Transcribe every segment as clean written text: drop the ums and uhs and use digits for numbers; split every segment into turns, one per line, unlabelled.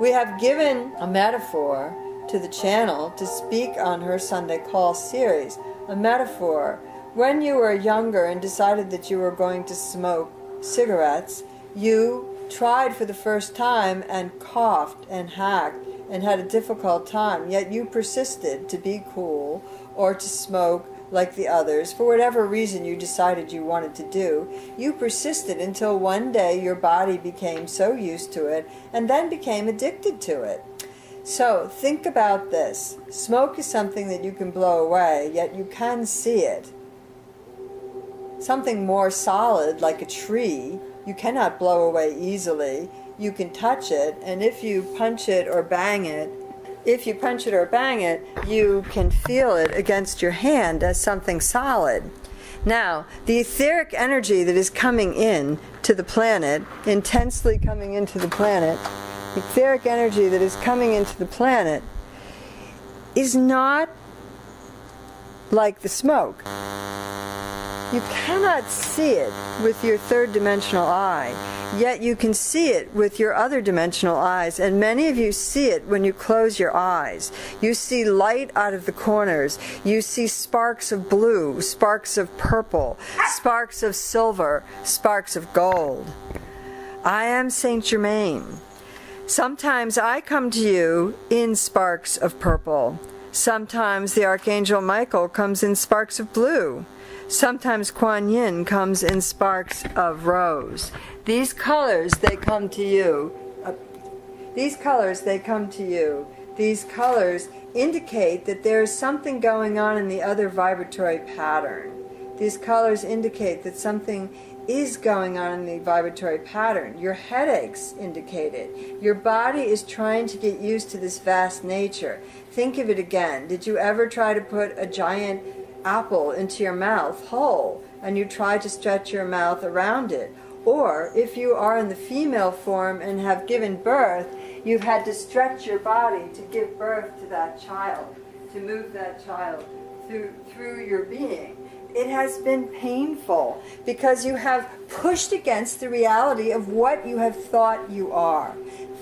We have given a metaphor to the channel to speak on her Sunday Call series. A metaphor. When you were younger and decided that you were going to smoke cigarettes, you tried for the first time and coughed and hacked and had a difficult time, yet you persisted to be cool or to smoke like the others. For whatever reason you decided you wanted to do, you persisted until one day your body became so used to it and then became addicted to it. So think about this. Smoke is something that you can blow away, yet you can see it. Something more solid, like a tree, you cannot blow away easily. You can touch it, and if you punch it or bang it, you can feel it against your hand as something solid. Now, the etheric energy that is coming in to the planet, intensely coming into the planet, etheric energy that is coming into the planet is not like the smoke. You cannot see it with your third dimensional eye, yet you can see it with your other dimensional eyes, and many of you see it when you close your eyes. You see light out of the corners. You see sparks of blue, sparks of purple, sparks of silver, sparks of gold. I am Saint Germain. Sometimes I come to you in sparks of purple. Sometimes the Archangel Michael comes in sparks of blue. Sometimes Kuan Yin comes in sparks of rose. These colors, they come to you. These colors indicate that there is something going on in the other vibratory pattern. These colors indicate that something is going on in the vibratory pattern. Your headaches indicate it. Your body is trying to get used to this vast nature. Think of it again. Did you ever try to put a giant apple into your mouth whole and you try to stretch your mouth around it? Or if you are in the female form and have given birth, you've had to stretch your body to give birth to that child, to move that child through your being. It has been painful because you have pushed against the reality of what you have thought you are.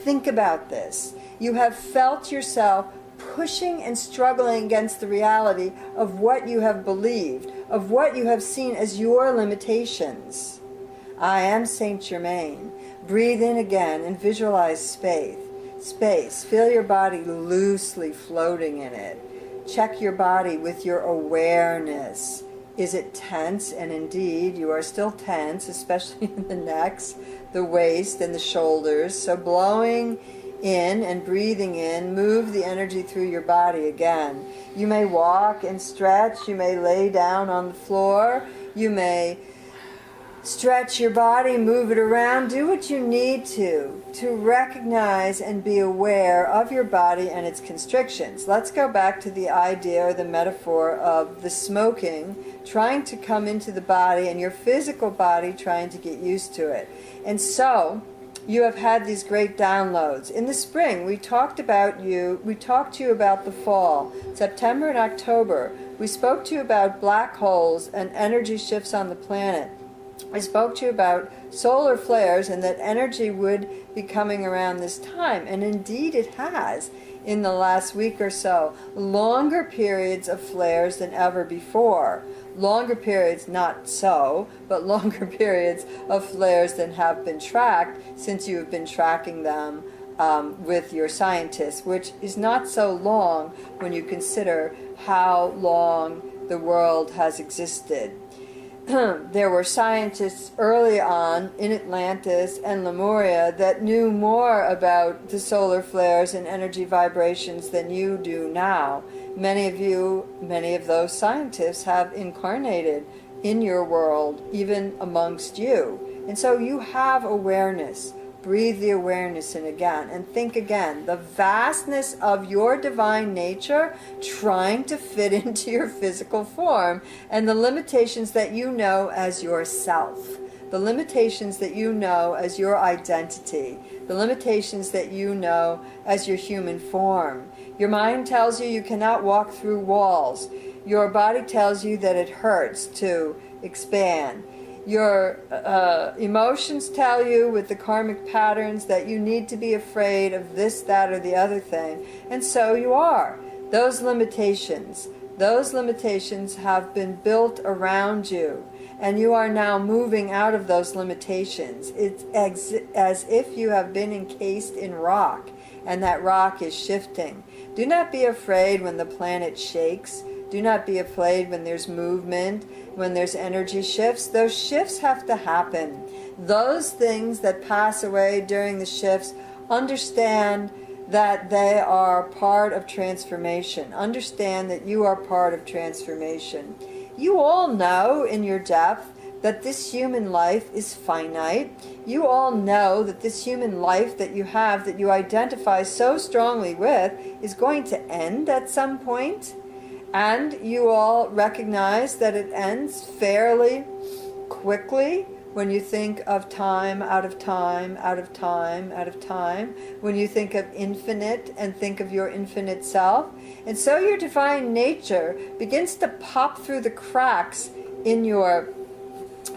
Think about this. You have felt yourself pushing and struggling against the reality of what you have believed, of what you have seen as your limitations. I am Saint Germain. Breathe in again and visualize space. Feel your body loosely floating in it. Check your body with your awareness. Is it tense? And indeed, you are still tense, especially in the necks, the waist, and the shoulders. So blowing in and breathing in, move the energy through your body again. You may walk and stretch. You may lay down on the floor. You may stretch your body, move it around. Do what you need to recognize and be aware of your body and its constrictions. Let's go back to the idea or the metaphor of the smoking trying to come into the body and your physical body trying to get used to it. And so you have had these great downloads. In the spring, we talked to you about the fall. September and October, we spoke to you about black holes and energy shifts on the planet. I spoke to you about solar flares and that energy would be coming around this time. And indeed it has in the last week or so. Longer periods of flares than ever before. Longer periods, not so, but longer periods of flares than have been tracked since you have been tracking them with your scientists, which is not so long when you consider how long the world has existed. There were scientists early on in Atlantis and Lemuria that knew more about the solar flares and energy vibrations than you do now. Many of those scientists have incarnated in your world, even amongst you. And so you have awareness. Breathe the awareness in again and think again. The vastness of your divine nature trying to fit into your physical form and the limitations that you know as yourself. The limitations that you know as your identity. The limitations that you know as your human form. Your mind tells you you cannot walk through walls. Your body tells you that it hurts to expand. Your emotions tell you with the karmic patterns that you need to be afraid of this, that, or the other thing. And so you are. Those limitations have been built around you. And you are now moving out of those limitations. It's as if you have been encased in rock, and that rock is shifting. Do not be afraid when the planet shakes. Do not be afraid when there's movement, when there's energy shifts. Those shifts have to happen. Those things that pass away during the shifts, understand that they are part of transformation. Understand that you are part of transformation. You all know in your depth that this human life is finite. You all know that this human life that you have, that you identify so strongly with, is going to end at some point. And you all recognize that it ends fairly quickly when you think of time out of time, out of time, out of time, when you think of infinite and think of your infinite self. And so your divine nature begins to pop through the cracks in your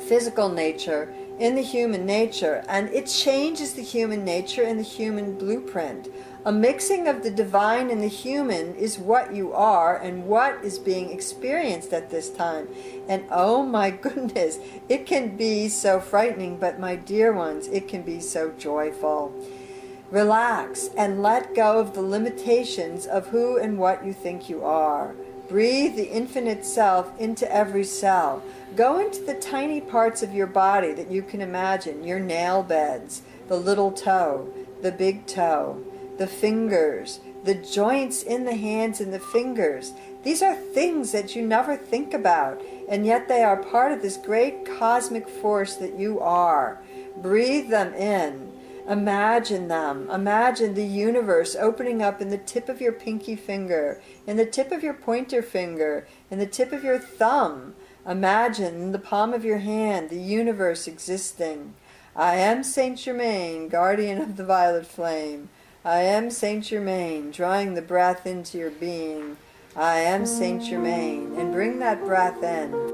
physical nature, in the human nature, and it changes the human nature and the human blueprint. A mixing of the divine and the human is what you are and what is being experienced at this time. And oh my goodness, it can be so frightening, but my dear ones, it can be so joyful. Relax and let go of the limitations of who and what you think you are. Breathe the infinite self into every cell. Go into the tiny parts of your body that you can imagine, your nail beds, the little toe, the big toe, the fingers, the joints in the hands and the fingers. These are things that you never think about, and yet they are part of this great cosmic force that you are. Breathe them in. Imagine them. Imagine the universe opening up in the tip of your pinky finger, in the tip of your pointer finger, in the tip of your thumb. Imagine in the palm of your hand the universe existing. I am Saint Germain, guardian of the violet flame. I am Saint Germain, drawing the breath into your being. I am Saint Germain, and bring that breath in.